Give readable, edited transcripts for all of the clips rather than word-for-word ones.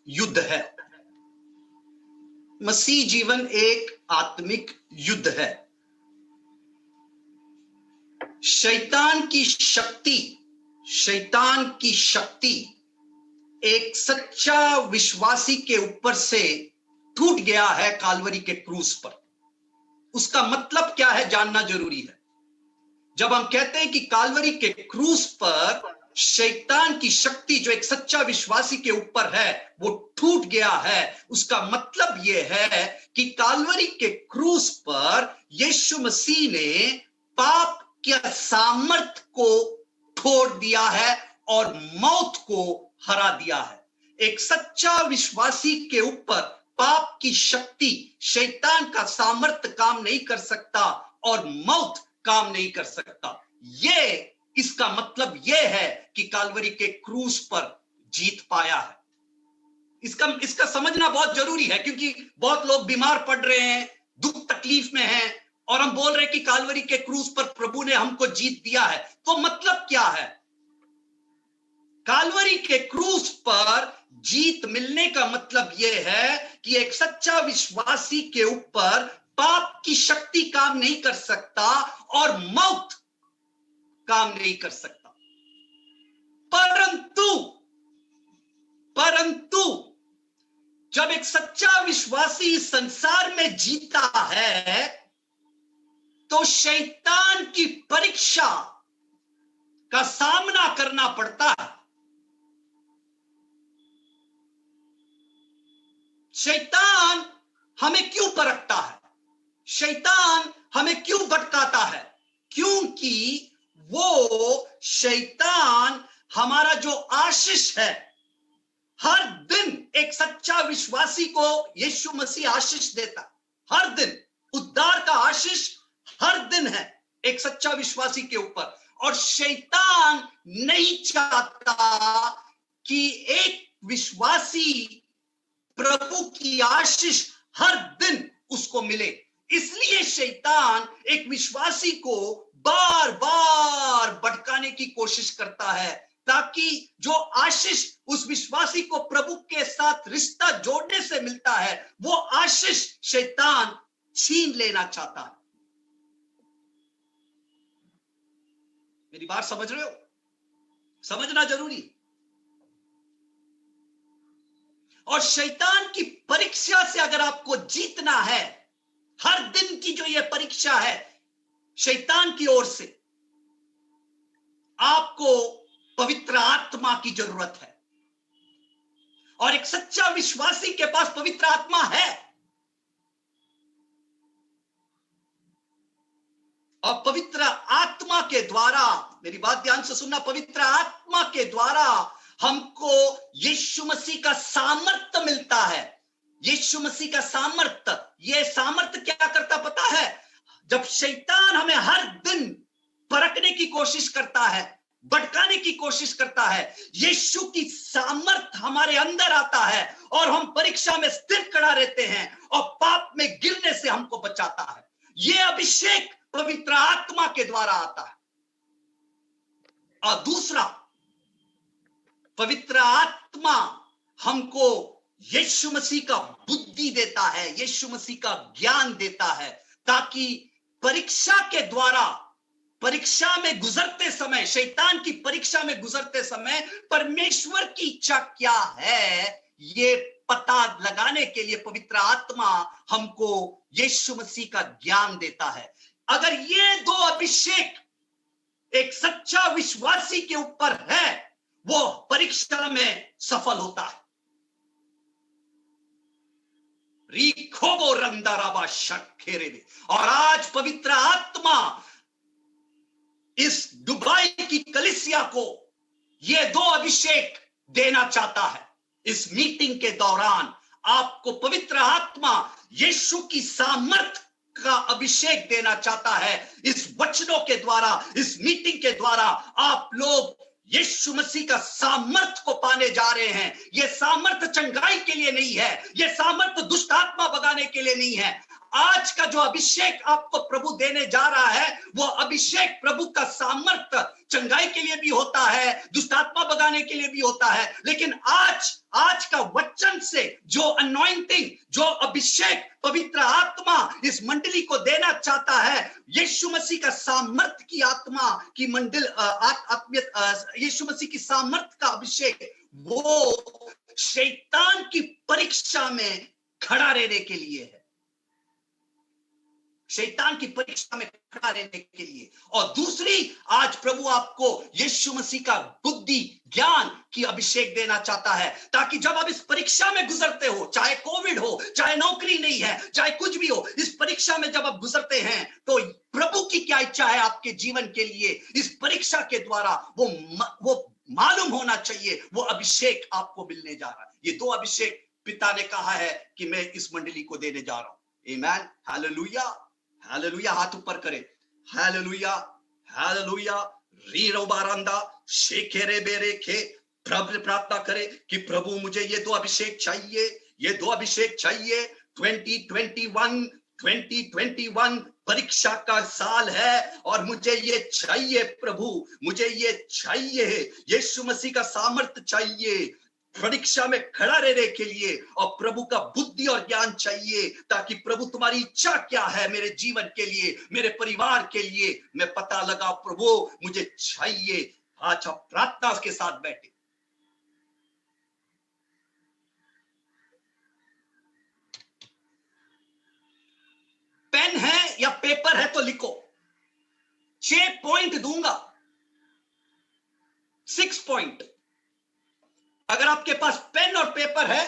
युद्ध है। मसीह जीवन एक आत्मिक युद्ध है। शैतान की शक्ति एक सच्चा विश्वासी के ऊपर से टूट गया है काल्वरी के क्रूस पर। उसका मतलब क्या है जानना जरूरी है। जब हम कहते हैं कि काल्वरी के क्रूस पर शैतान की शक्ति जो एक सच्चा विश्वासी के ऊपर है वो टूट गया है, उसका मतलब यह है कि काल्वरी के क्रूस पर यीशु मसीह ने पाप के सामर्थ को तोड़ दिया है और मौत को हरा दिया है। एक सच्चा विश्वासी के ऊपर पाप की शक्ति, शैतान का सामर्थ्य काम नहीं कर सकता और मौत काम नहीं कर सकता। इसका मतलब यह है कि काल्वरी के क्रूस पर जीत पाया है। इसका समझना बहुत जरूरी है, क्योंकि बहुत लोग बीमार पड़ रहे हैं, दुख तकलीफ में हैं, और हम बोल रहे हैं कि काल्वरी के क्रूस पर प्रभु ने हमको जीत दिया है। तो मतलब क्या है? काल्वरी के क्रूस पर जीत मिलने का मतलब यह है कि एक सच्चा विश्वासी के ऊपर पाप की शक्ति काम नहीं कर सकता और मौत काम नहीं कर सकता। परंतु जब एक सच्चा विश्वासी इस संसार में जीता है तो शैतान की परीक्षा का सामना करना पड़ता है। शैतान हमें क्यों परखता है? शैतान हमें क्यों भटकाता है? क्योंकि वो शैतान हमारा जो आशीष है, हर दिन एक सच्चा विश्वासी को यीशु मसीह आशीष देता। हर दिन उद्धार का आशीष हर दिन है एक सच्चा विश्वासी के ऊपर। और शैतान नहीं चाहता कि एक विश्वासी प्रभु की आशीष हर दिन उसको मिले। इसलिए शैतान एक विश्वासी को बार बार भटकाने की कोशिश करता है, ताकि जो आशीष उस विश्वासी को प्रभु के साथ रिश्ता जोड़ने से मिलता है, वो आशीष शैतान छीन लेना चाहता है। मेरी बात समझ रहे हो? समझना जरूरी। और शैतान की परीक्षा से अगर आपको जीतना है, हर दिन की जो ये परीक्षा है शैतान की ओर से, आपको पवित्र आत्मा की जरूरत है। और एक सच्चा विश्वासी के पास पवित्र आत्मा है। और पवित्र आत्मा के द्वारा, मेरी बात ध्यान से सुनना, पवित्र आत्मा के द्वारा हमको यीशु मसीह का सामर्थ्य मिलता है। यीशु मसीह का सामर्थ्य, ये सामर्थ्य क्या करता पता है? जब शैतान हमें हर दिन परखने की कोशिश करता है, भटकाने की कोशिश करता है, यीशु की सामर्थ्य हमारे अंदर आता है और हम परीक्षा में स्थिर खड़ा रहते हैं और पाप में गिरने से हमको बचाता है। यह अभिषेक पवित्र आत्मा के द्वारा आता है। और दूसरा, पवित्र आत्मा हमको यीशु मसीह का बुद्धि देता है, यीशु मसीह का ज्ञान देता है, ताकि परीक्षा के द्वारा, परीक्षा में गुजरते समय, शैतान की परीक्षा में गुजरते समय परमेश्वर की इच्छा क्या है, ये पता लगाने के लिए पवित्र आत्मा हमको यीशु मसीह का ज्ञान देता है। अगर ये दो अभिषेक एक सच्चा विश्वासी के ऊपर है, वो परीक्षा में सफल होता है। रीखोबो रंदाराबा शक्खेरे। और आज पवित्र आत्मा इस दुबई की कलीसिया को ये दो अभिषेक देना चाहता है। इस मीटिंग के दौरान आपको पवित्र आत्मा यीशु की सामर्थ का अभिषेक देना चाहता है। इस वचनों के द्वारा, इस मीटिंग के द्वारा आप लोग यीशु मसीह का सामर्थ को पाने जा रहे हैं। यह सामर्थ चंगाई के लिए नहीं है, यह सामर्थ दुष्ट आत्मा भगाने के लिए नहीं है। आज का जो अभिषेक आपको प्रभु देने जा रहा है, वो अभिषेक प्रभु का सामर्थ्य चंगाई के लिए भी होता है, दुष्ट आत्मा भगाने के लिए भी होता है। लेकिन आज का वचन से जो अनॉइंटिंग, जो अभिषेक पवित्र आत्मा इस मंडली को देना चाहता है, यीशु मसीह का सामर्थ्य की आत्मा की मंडल यीशु मसीह की सामर्थ्य का अभिषेक, वो शैतान की परीक्षा में खड़ा रहने के लिए है, शैतान की परीक्षा में खड़ा रहने के लिए। और दूसरी, आज प्रभु आपको यीशु मसीह का बुद्धि ज्ञान की अभिषेक देना चाहता है, ताकि जब आप इस परीक्षा में गुजरते हो, चाहे कोविड हो, चाहे नौकरी नहीं है, चाहे कुछ भी हो, इस परीक्षा में जब आप गुजरते हैं तो प्रभु की क्या इच्छा है आपके जीवन के लिए, इस परीक्षा के द्वारा वो मालूम होना चाहिए। वो अभिषेक आपको मिलने जा रहा है। ये दो अभिषेक पिता ने कहा है कि मैं इस मंडली को देने जा रहा हूं। आमीन, हालेलुया, हालेलुया। हाथ ऊपर करें, हालेलुया, हालेलुया। रीरो बारांदा शेखेरे बेरेखे, प्रभु प्रार्थना करे कि प्रभु मुझे ये दो अभिषेक चाहिए, ये दो अभिषेक चाहिए। 2021 परीक्षा का साल है और मुझे ये चाहिए प्रभु, मुझे ये चाहिए, यीशु मसीह का सामर्थ्य चाहिए परीक्षा में खड़ा रहने के लिए, और प्रभु का बुद्धि और ज्ञान चाहिए, ताकि प्रभु तुम्हारी इच्छा क्या है मेरे जीवन के लिए, मेरे परिवार के लिए, मैं पता लगा प्रभु मुझे चाहिए। आज आप प्रार्थना के साथ बैठे। पेन है या पेपर है तो लिखो, 6 पॉइंट दूंगा, 6 पॉइंट। अगर आपके पास पेन और पेपर है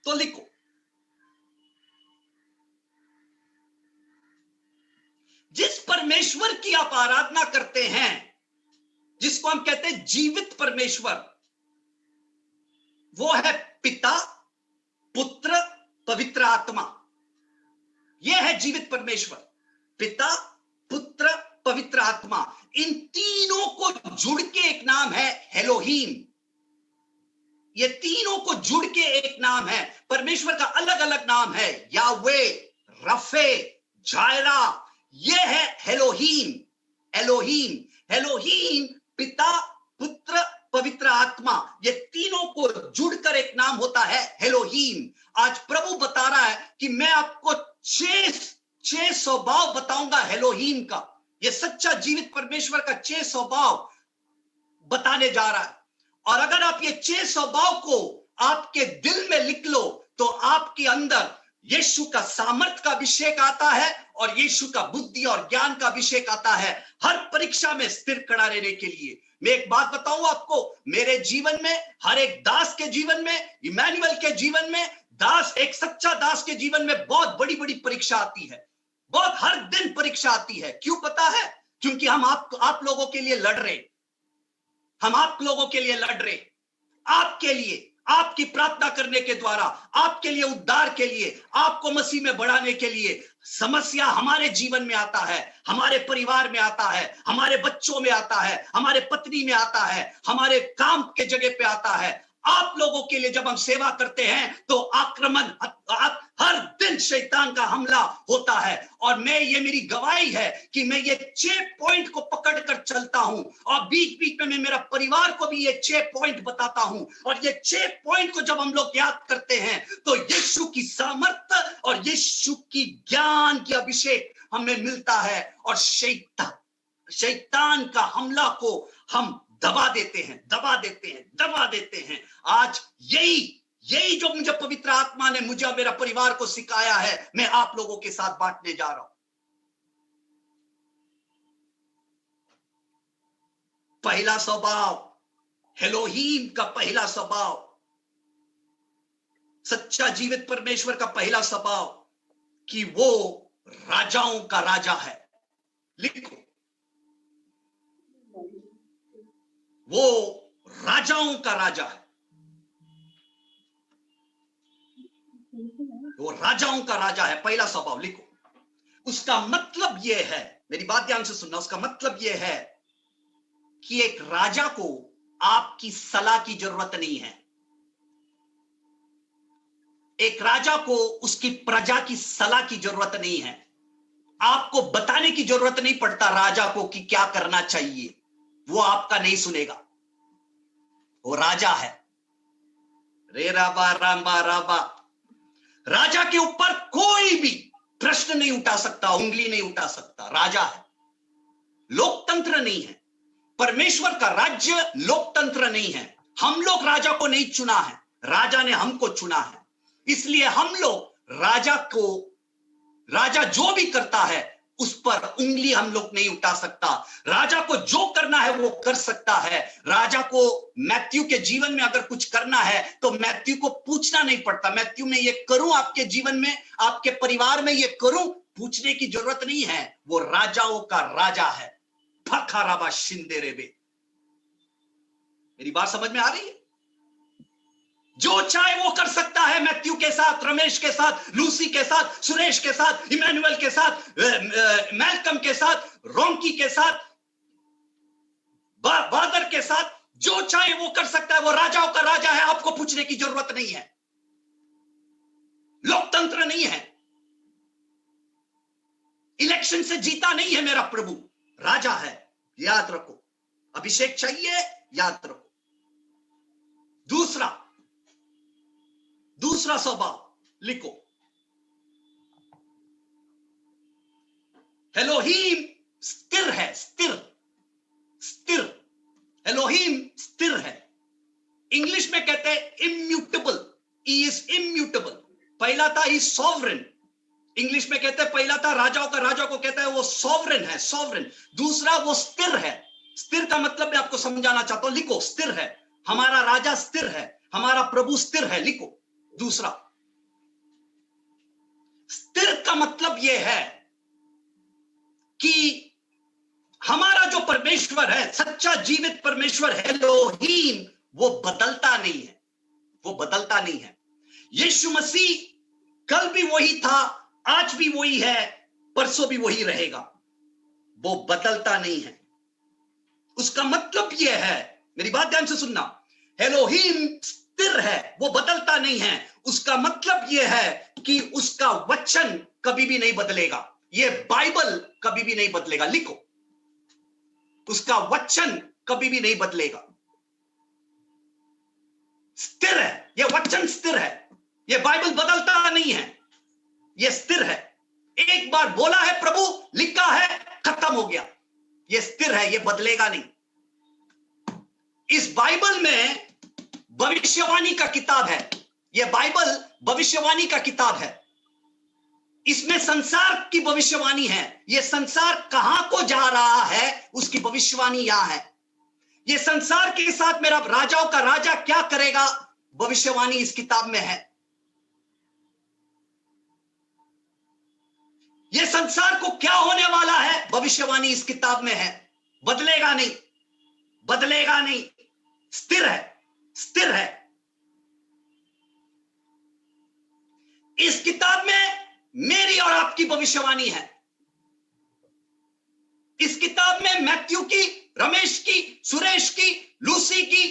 तो लिखो। जिस परमेश्वर की आप आराधना करते हैं, जिसको हम कहते हैं जीवित परमेश्वर, वो है पिता, पुत्र, पवित्र आत्मा। यह है जीवित परमेश्वर, पिता, पुत्र, पवित्र आत्मा। इन तीनों को जुड़ के एक नाम है एलोहीम। ये तीनों को जुड़ के एक नाम है। परमेश्वर का अलग अलग नाम है, यावे, रफे, जायरा। ये है एलोहीम। एलोहीम, एलोहीम पिता, पुत्र, पवित्र आत्मा, ये तीनों को जुड़कर एक नाम होता है एलोहीम। आज प्रभु बता रहा है कि मैं आपको 6 स्वभाव बताऊंगा एलोहीम का। ये सच्चा जीवित परमेश्वर का 6 स्वभाव बताने जा रहा है। और अगर आप ये 6 स्वभाव को आपके दिल में लिख लो, तो आपके अंदर यीशु का सामर्थ का अभिषेक आता है और यीशु का बुद्धि और ज्ञान का अभिषेक आता है, हर परीक्षा में स्थिर खड़ा रहने के लिए। मैं एक बात बताऊं आपको, मेरे जीवन में, हर एक दास के जीवन में, इमैनुअल के जीवन में, दास, एक सच्चा दास के जीवन में बहुत बड़ी बड़ी परीक्षा आती है, बहुत हर दिन परीक्षा आती है। क्यों पता है? क्योंकि हम आप लोगों के लिए लड़ रहे, हम आप लोगों के लिए लड़ रहे, आपके लिए, आपकी प्रार्थना करने के द्वारा, आपके लिए उद्धार के लिए, आपको मसीह में बढ़ाने के लिए। समस्या हमारे जीवन में आता है, हमारे परिवार में आता है, हमारे बच्चों में आता है, हमारे पत्नी में आता है, हमारे काम के जगह पे आता है। आप लोगों के लिए जब हम सेवा करते हैं तो आक्रमण, हर दिन शैतान का हमला होता है। और ये मेरी गवाही है कि मैं ये 6 पॉइंट को पकड़कर चलता हूं, और बीच बीच में मैं मेरा परिवार को भी ये 6 पॉइंट बताता हूं। और ये 6 पॉइंट को जब हम लोग याद करते हैं तो यीशु की सामर्थ्य और यीशु की ज्ञान की अभिषेक हमें मिलता है, और शैतान का हमला को हम दबा देते हैं, दबा देते हैं, दबा देते हैं। आज यही जो मुझे पवित्र आत्मा ने मुझे और मेरा परिवार को सिखाया है, मैं आप लोगों के साथ बांटने जा रहा हूं। पहला स्वभाव, एलोहीम का पहला स्वभाव, सच्चा जीवित परमेश्वर का पहला स्वभाव, कि वो राजाओं का राजा है। लिखो, वो राजाओं का राजा है, वो राजाओं का राजा है। पहला स्वभाव लिखो। उसका मतलब यह है, मेरी बात ध्यान से सुनना, उसका मतलब यह है कि एक राजा को आपकी सलाह की जरूरत नहीं है। एक राजा को उसकी प्रजा की सलाह की जरूरत नहीं है, आपको बताने की जरूरत नहीं पड़ता राजा को कि क्या करना चाहिए, वो आपका नहीं सुनेगा, वो राजा है। रे राबा राबा राबा, राजा के ऊपर कोई भी प्रश्न नहीं उठा सकता, उंगली नहीं उठा सकता, राजा है। लोकतंत्र नहीं है, परमेश्वर का राज्य लोकतंत्र नहीं है। हम लोग राजा को नहीं चुना है, राजा ने हमको चुना है। इसलिए हम लोग राजा जो भी करता है उस पर उंगली हम लोग नहीं उठा सकता। राजा को जो करना है वो कर सकता है। राजा को मैथ्यू के जीवन में अगर कुछ करना है तो मैथ्यू को पूछना नहीं पड़ता, मैथ्यू में ये करूं, आपके जीवन में, आपके परिवार में ये करूं, पूछने की जरूरत नहीं है। वो राजाओं का राजा है। फखाराबा शिंदे रेबे। मेरी बात समझ में आ रही है? जो चाहे वो कर सकता है, मैथ्यू के साथ, रमेश के साथ, लूसी के साथ, सुरेश के साथ, इमैनुअल के साथ, मैल्कम के साथ, रोंकी के साथ, बादर के साथ, जो चाहे वो कर सकता है। वो राजाओं का राजा है, आपको पूछने की जरूरत नहीं है। लोकतंत्र नहीं है, इलेक्शन से जीता नहीं है मेरा प्रभु, राजा है। याद रखो, अभिषेक चाहिए, याद रखो। दूसरा स्वभाव लिखो, एलोहीम स्थिर है, स्थिर। एलोहीम स्थिर है। इंग्लिश में कहते हैं इम्यूटेबल, ही इज इम्यूटेबल। पहला था ही सॉवरेन, इंग्लिश में कहते हैं पहला था राजाओं का राजा को कहता है वो सॉवरेन है, सॉवरेन। दूसरा वो स्थिर है। स्थिर का मतलब मैं आपको समझाना चाहता हूं, लिखो स्थिर है। हमारा राजा स्थिर है, हमारा प्रभु स्थिर है, लिखो। दूसरा, स्थिर का मतलब यह है कि हमारा जो परमेश्वर है, सच्चा जीवित परमेश्वर है एलोहीम, वो बदलता नहीं है, वो बदलता नहीं है। यीशु मसीह कल भी वही था, आज भी वही है, परसों भी वही रहेगा, वो बदलता नहीं है। उसका मतलब यह है, मेरी बात ध्यान से सुनना, एलोहीम स्थिर है, वो बदलता नहीं है। उसका मतलब यह है कि उसका वचन कभी भी नहीं बदलेगा। ये बाइबल कभी भी नहीं बदलेगा, लिखो, उसका वचन कभी भी नहीं बदलेगा। स्थिर है, ये वचन स्थिर है, ये बाइबल बदलता नहीं है, ये स्थिर है। एक बार बोला है प्रभु, लिखा है, खत्म हो गया। ये स्थिर है, ये बदलेगा नहीं। इस बाइबल में भविष्यवाणी का किताब है, ये बाइबल भविष्यवाणी का किताब है। इसमें संसार की भविष्यवाणी है। ये संसार कहां को जा रहा है उसकी भविष्यवाणी यहां है। ये संसार के साथ मेरा राजाओं का राजा क्या करेगा, भविष्यवाणी इस किताब में है। ये संसार को क्या होने वाला है, भविष्यवाणी इस किताब में है। बदलेगा नहीं, बदलेगा नहीं, स्थिर है, स्थिर है। इस किताब में मेरी और आपकी भविष्यवाणी है। इस किताब में मैथ्यू की, रमेश की, सुरेश की, लूसी की,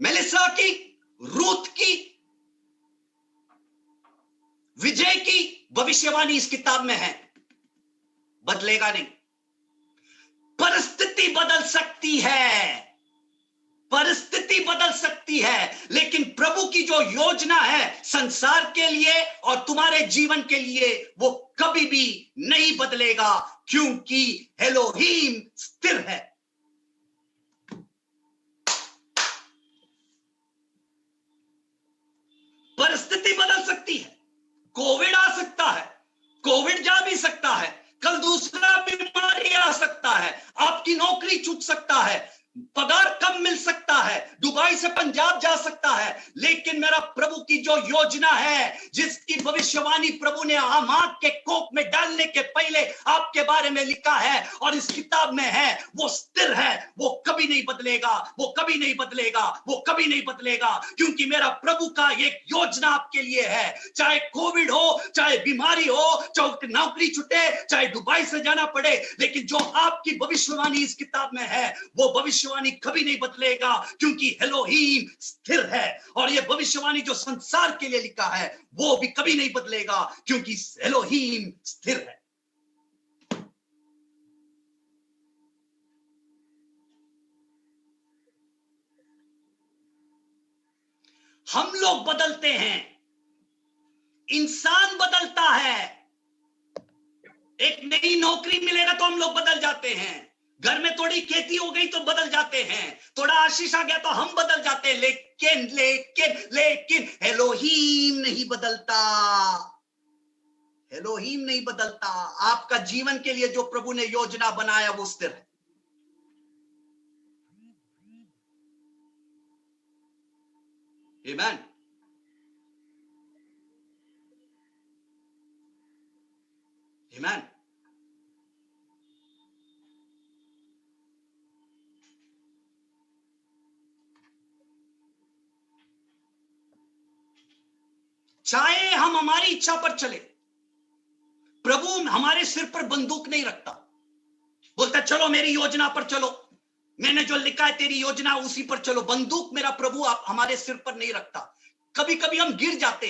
मेलिसा की, रूथ की, विजय की भविष्यवाणी इस किताब में है। बदलेगा नहीं। परिस्थिति बदल सकती है, परिस्थिति बदल सकती है, लेकिन प्रभु की जो योजना है संसार के लिए और तुम्हारे जीवन के लिए, वो कभी भी नहीं बदलेगा, क्योंकि एलोहीम स्थिर है। परिस्थिति बदल सकती है, कोविड आ सकता है, कोविड जा भी सकता है, कल दूसरा बीमारी आ सकता है, आपकी नौकरी छूट सकता है, पगार कम मिल सकता है, दुबई से पंजाब जा सकता है, लेकिन मेरा प्रभु की जो योजना है, जिसकी भविष्यवाणी प्रभु ने आमाद के कोप में डालने के पहले आपके बारे में लिखा है और इस किताब में है, वो स्थिर है, वो कभी नहीं बदलेगा, वो कभी नहीं बदलेगा, वो कभी नहीं बदलेगा, क्योंकि मेरा प्रभु का एक योजना आपके लिए है। चाहे कोविड हो, चाहे बीमारी हो, चाहे नौकरी छूटे, चाहे दुबई से जाना पड़े, लेकिन जो आपकी भविष्यवाणी इस किताब में है, वो भविष्यवाणी कभी नहीं बदलेगा। क्योंकि एलोहीम स्थिर है। और ये भविष्यवाणी जो संसार के लिए लिखा है वो भी कभी नहीं बदलेगा, क्योंकि एलोहीम स्थिर है। हम लोग बदलते हैं, इंसान बदलता है। एक नई नौकरी मिलेगा तो हम लोग बदल जाते हैं, घर में थोड़ी खेती हो गई तो बदल जाते हैं, थोड़ा आशीष आ गया तो हम बदल जाते हैं। लेकिन लेकिन लेकिन एलोहीम नहीं बदलता। एलोहीम नहीं बदलता। आपका जीवन के लिए जो प्रभु ने योजना बनाया वो स्थिर है। आमीन। आमीन। चाहे हम हमारी इच्छा पर चले, प्रभु हमारे सिर पर बंदूक नहीं रखता। बोलता चलो मेरी योजना पर चलो, मैंने जो लिखा है तेरी योजना उसी पर चलो। बंदूक मेरा प्रभु आप हमारे सिर पर नहीं रखता। कभी कभी हम गिर जाते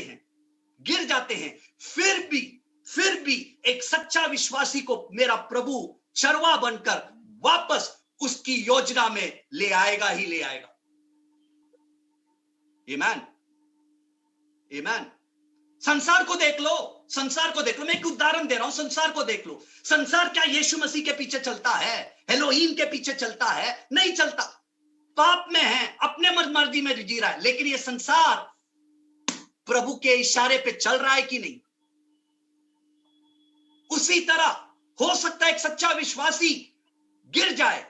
हैं, फिर भी एक सच्चा विश्वासी को मेरा प्रभु चरवा बनकर वापस उसकी योजना में ले आएगा ही ले आएगा। आमीन। आमीन। संसार को देख लो, संसार को देख लो। मैं एक उदाहरण दे रहा हूं, संसार को देख लो। संसार क्या यीशु मसीह के पीछे चलता है, एलोहीम के पीछे चलता है? नहीं चलता। पाप में है, अपने मर्जी में जी रहा है। लेकिन ये संसार प्रभु के इशारे पे चल रहा है कि नहीं? उसी तरह हो सकता है एक सच्चा विश्वासी गिर जाए,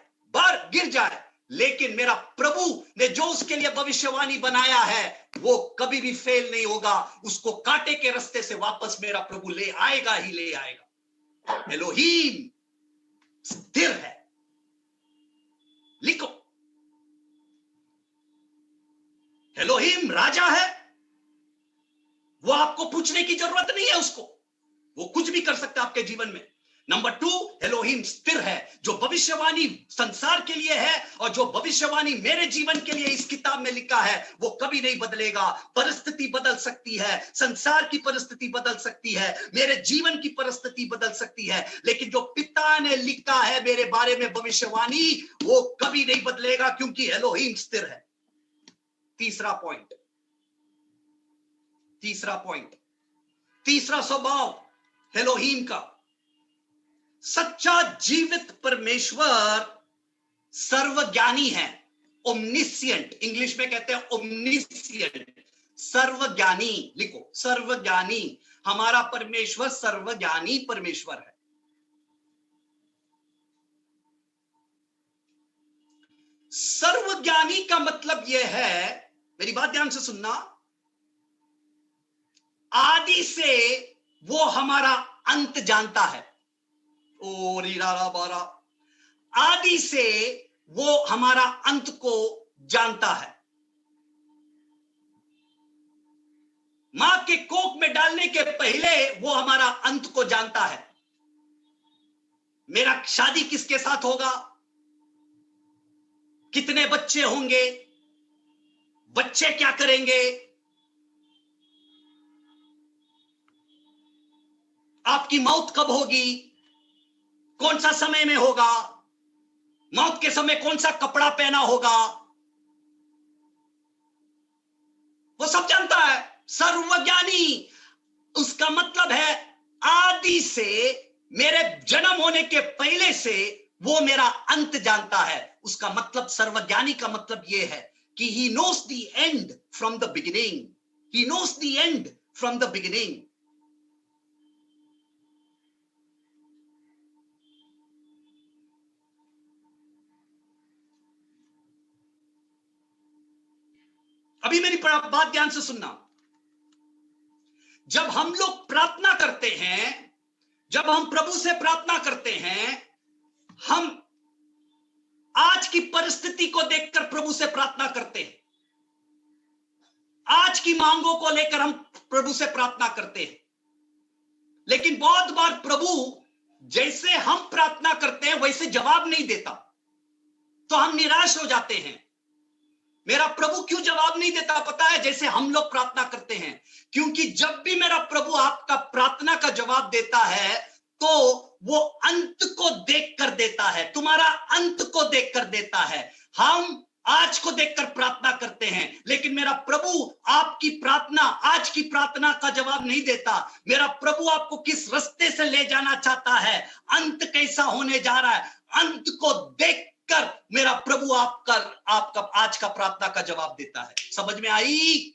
लेकिन मेरा प्रभु ने जो उसके लिए भविष्यवाणी बनाया है वो कभी भी फेल नहीं होगा। उसको कांटे के रास्ते से वापस मेरा प्रभु ले आएगा ही ले आएगा। एलोहीम स्थिर है। लिखो, एलोहीम राजा है। वो आपको पूछने की जरूरत नहीं है उसको, वो कुछ भी कर सकता है आपके जीवन में। नंबर 2, एलोहीम स्थिर है। जो भविष्यवाणी संसार के लिए है और जो भविष्यवाणी मेरे जीवन के लिए इस किताब में लिखा है वो कभी नहीं बदलेगा। परिस्थिति बदल सकती है, संसार की परिस्थिति बदल सकती है, मेरे जीवन की परिस्थिति बदल सकती है, लेकिन जो पिता ने लिखा है मेरे बारे में भविष्यवाणी वो कभी नहीं बदलेगा, क्योंकि एलोहीम स्थिर है। तीसरा पॉइंट, तीसरा स्वभाव एलोहीम का, सच्चा जीवित परमेश्वर सर्वज्ञानी है। ओमनिशिएंट, इंग्लिश में कहते हैं ओमनिशिएंट, सर्वज्ञानी। लिखो, सर्वज्ञानी। हमारा परमेश्वर सर्वज्ञानी परमेश्वर है। सर्वज्ञानी का मतलब यह है, मेरी बात ध्यान से सुनना, आदि से वो हमारा अंत जानता है। ओ रीरा बारा, आदि से वो हमारा अंत को जानता है। मां के कोख में डालने के पहले वो हमारा अंत को जानता है। मेरा शादी किसके साथ होगा, कितने बच्चे होंगे, बच्चे क्या करेंगे, आपकी मौत कब होगी, कौन सा समय में होगा, मौत के समय कौन सा कपड़ा पहना होगा, वो सब जानता है। सर्वज्ञानी, उसका मतलब है आदि से, मेरे जन्म होने के पहले से वो मेरा अंत जानता है। उसका मतलब, सर्वज्ञानी का मतलब ये है कि he knows the end from the beginning. He knows the end from the beginning. अभी मेरी बात ध्यान से सुनना। जब हम लोग प्रार्थना करते हैं, जब हम प्रभु से प्रार्थना करते हैं, हम आज की परिस्थिति को देखकर प्रभु से प्रार्थना करते हैं, आज की मांगों को लेकर हम प्रभु से प्रार्थना करते हैं। लेकिन बहुत बार प्रभु जैसे हम प्रार्थना करते हैं वैसे जवाब नहीं देता, तो हम निराश हो जाते हैं। मेरा प्रभु क्यों जवाब नहीं देता पता है? जैसे हम लोग प्रार्थना करते हैं, क्योंकि जब भी मेरा प्रभु आपका प्रार्थना का जवाब देता है तो वो अंत को देख कर देता है, तुम्हारा अंत को देख कर देता है। हम आज को देखकर प्रार्थना करते हैं, लेकिन मेरा प्रभु आपकी प्रार्थना, आज की प्रार्थना का जवाब नहीं देता। मेरा प्रभु आपको किस रास्ते से ले जाना चाहता है, अंत कैसा होने जा रहा है, अंत को देखकर मेरा प्रभु आपका आपका आज का प्रार्थना का जवाब देता है। समझ में आई?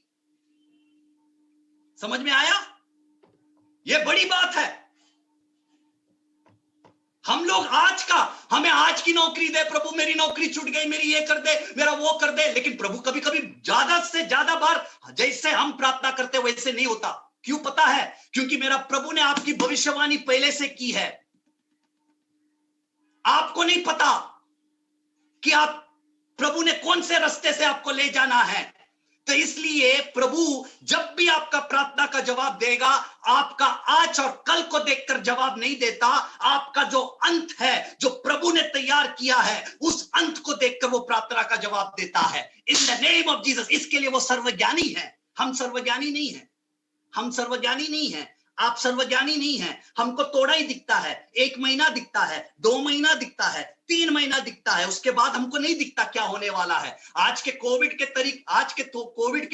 समझ में आया? यह बड़ी बात है। हम लोग हमें आज की नौकरी दे प्रभु, मेरी नौकरी छूट गई, मेरी ये कर दे, मेरा वो कर दे। लेकिन प्रभु कभी कभी ज्यादा से ज्यादा बार जैसे हम प्रार्थना करते वैसे नहीं होता। क्यों पता है? क्योंकि मेरा प्रभु ने आपकी भविष्यवाणी पहले से की है। आपको नहीं पता कि आप प्रभु ने कौन से रास्ते से आपको ले जाना है। तो इसलिए प्रभु जब भी आपका प्रार्थना का जवाब देगा, आपका आज और कल को देखकर जवाब नहीं देता। आपका जो अंत है, जो प्रभु ने तैयार किया है, उस अंत को देखकर वो प्रार्थना का जवाब देता है। इन द नेम ऑफ जीसस। इसके लिए वो सर्वज्ञानी है, हम सर्वज्ञानी नहीं है। हम सर्वज्ञानी नहीं है, आप सर्वज्ञानी नहीं है। हमको थोड़ा ही दिखता है, 1 महीना दिखता है, 2 महीना दिखता है, 3 महीना दिखता है, उसके बाद हमको नहीं दिखता क्या होने वाला है। आज के कोविड के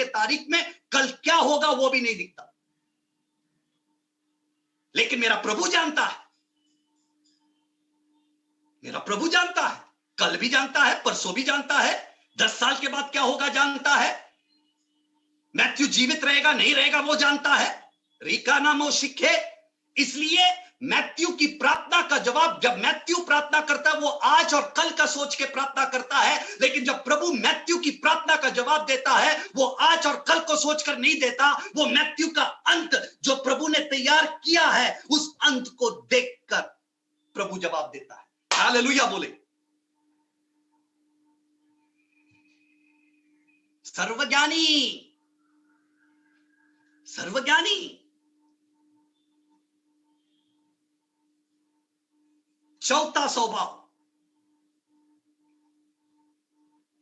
तारीख में कल क्या होगा वो भी नहीं दिखता। लेकिन मेरा प्रभु जानता है, मेरा प्रभु जानता है, कल भी जानता है, परसों भी जानता है, 10 साल के बाद क्या होगा जानता है। मैथ्यू जीवित रहेगा नहीं रहेगा वो जानता है। रीका नामो शिखे। इसलिए मैथ्यू की प्रार्थना का जवाब, जब मैथ्यू प्रार्थना करता है वो आज और कल का सोच के प्रार्थना करता है। लेकिन जब प्रभु मैथ्यू की प्रार्थना का जवाब देता है, वो आज और कल को सोचकर नहीं देता। वो मैथ्यू का अंत जो प्रभु ने तैयार किया है, उस अंत को देखकर प्रभु जवाब देता है। हालेलुया बोले। सर्वज्ञानी, सर्वज्ञानी। चौथा स्वभाव,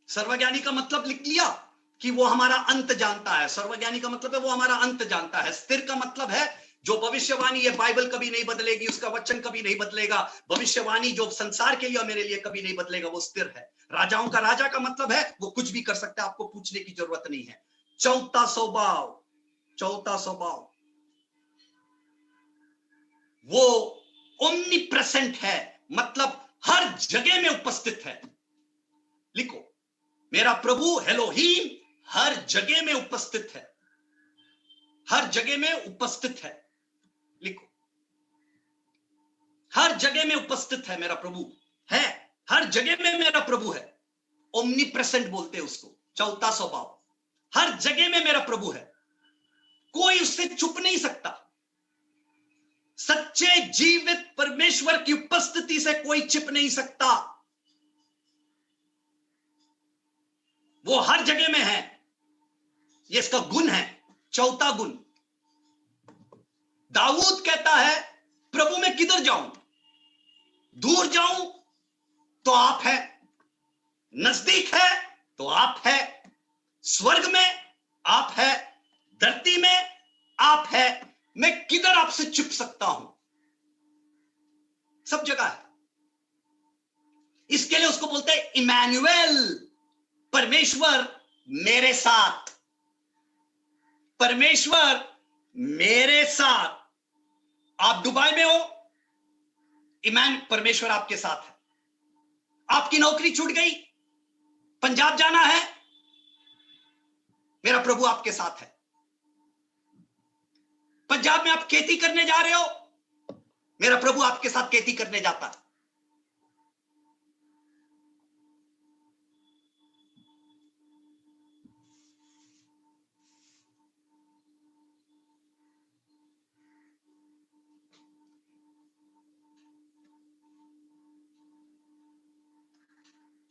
सर्वज्ञानी का मतलब लिख लिया कि वो हमारा अंत जानता है। सर्वज्ञानी का मतलब है वो हमारा अंत जानता है। स्थिर का मतलब है जो भविष्यवाणी, ये बाइबल कभी नहीं बदलेगी, उसका वचन कभी नहीं बदलेगा। भविष्यवाणी जो संसार के लिए और मेरे लिए कभी नहीं बदलेगा, वो स्थिर है। राजाओं का राजा का मतलब है वो कुछ भी कर सकता है, आपको पूछने की जरूरत नहीं है। चौथा स्वभाव, चौथा स्वभाव वो ओमनीप्रेजेंट है, मतलब हर जगह में उपस्थित है। लिखो, मेरा प्रभु एलोहीम हर जगह में उपस्थित है, हर जगह में उपस्थित है। लिखो, हर जगह में उपस्थित है मेरा प्रभु है, हर जगह में मेरा प्रभु है। ओमनीप्रेजेंट बोलते हैं उसको। चौथा स्वभाव, हर जगह में मेरा प्रभु है, कोई उससे छुप नहीं सकता। सच्चे जीवित परमेश्वर की उपस्थिति से कोई छिप नहीं सकता, वो हर जगह में है। ये इसका गुण है, चौथा गुण। दाऊद कहता है, प्रभु मैं किधर जाऊं? दूर जाऊं तो आप है, नजदीक है तो आप है, स्वर्ग में आप है, धरती में आप है, मैं किधर आपसे छुप सकता हूं? सब जगह है। इसके लिए उसको बोलते हैं इमैनुएल, परमेश्वर मेरे साथ, परमेश्वर मेरे साथ। आप दुबई में हो, परमेश्वर आपके साथ है। आपकी नौकरी छूट गई, पंजाब जाना है, मेरा प्रभु आपके साथ है। पंजाब में आप खेती करने जा रहे हो, मेरा प्रभु आपके साथ खेती करने जाता है।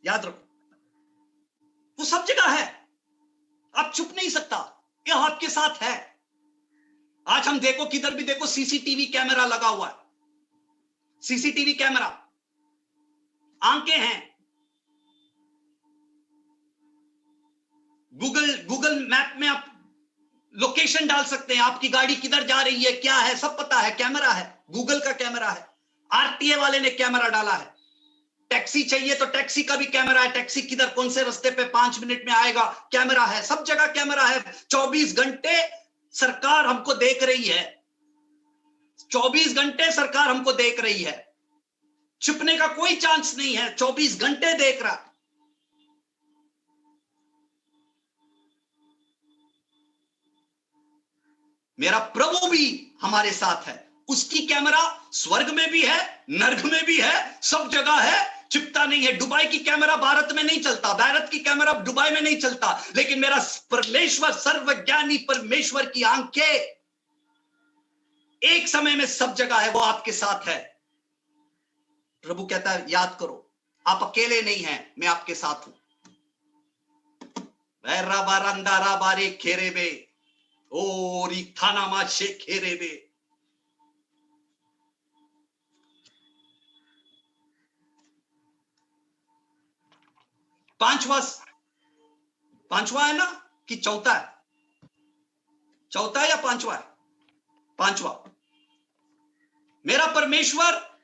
याद रखो, वो सब जगह है, आप छुप नहीं सकता, ये आपके साथ है। आज हम देखो, किधर भी देखो सीसीटीवी कैमरा लगा हुआ है, सीसीटीवी कैमरा, आंखें हैं। गूगल गूगल मैप में आप लोकेशन डाल सकते हैं, आपकी गाड़ी किधर जा रही है, क्या है, सब पता है, कैमरा है, गूगल का कैमरा है, आरटीए वाले ने कैमरा डाला है। टैक्सी चाहिए तो टैक्सी का भी कैमरा है, टैक्सी किधर कौन से रास्ते पे 5 मिनट में आएगा, कैमरा है, सब जगह कैमरा है। 24 घंटे सरकार हमको देख रही है, 24 घंटे सरकार हमको देख रही है, छुपने का कोई चांस नहीं है, 24 घंटे देख रहा। मेरा प्रभु भी हमारे साथ है, उसकी कैमरा स्वर्ग में भी है, नर्क में भी है, सब जगह है, छिपता नहीं है। दुबई की कैमरा भारत में नहीं चलता, भारत की कैमरा दुबई में नहीं चलता, लेकिन मेरा परमेश्वर, सर्वज्ञानी परमेश्वर की आंखें एक समय में सब जगह है, वो आपके साथ है। प्रभु कहता है याद करो, आप अकेले नहीं हैं, मैं आपके साथ हूं। बारे खेरे बे और थाना माशे खेरे बे। पांचवा है ना कि चौथा है? चौथा या पांचवा है? पांचवा। मेरा परमेश्वर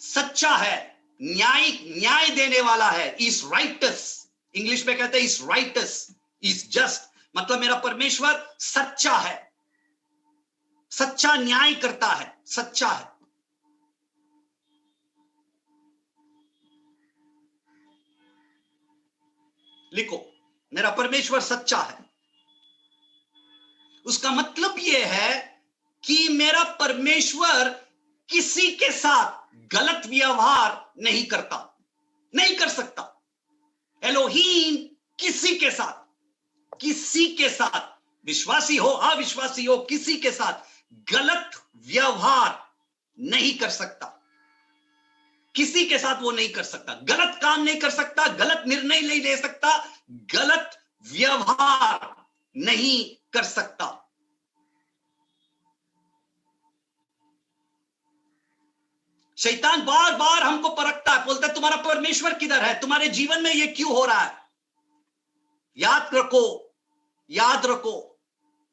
सच्चा है, न्याय देने वाला है। इज राइटस, इंग्लिश में कहते हैं इज राइटस, इज जस्ट, मतलब मेरा परमेश्वर सच्चा है, सच्चा न्याय करता है, सच्चा है। लिखो, मेरा परमेश्वर सच्चा है। उसका मतलब यह है कि मेरा परमेश्वर किसी के साथ गलत व्यवहार नहीं करता, नहीं कर सकता। एलोहीम किसी के साथ, विश्वासी हो अविश्वासी हो, किसी के साथ गलत व्यवहार नहीं कर सकता, किसी के साथ वो नहीं कर सकता, गलत काम नहीं कर सकता, गलत निर्णय नहीं ले सकता, गलत व्यवहार नहीं कर सकता। शैतान बार बार हमको परखता है, बोलता है तुम्हारा परमेश्वर किधर है, तुम्हारे जीवन में ये क्यों हो रहा है। याद रखो,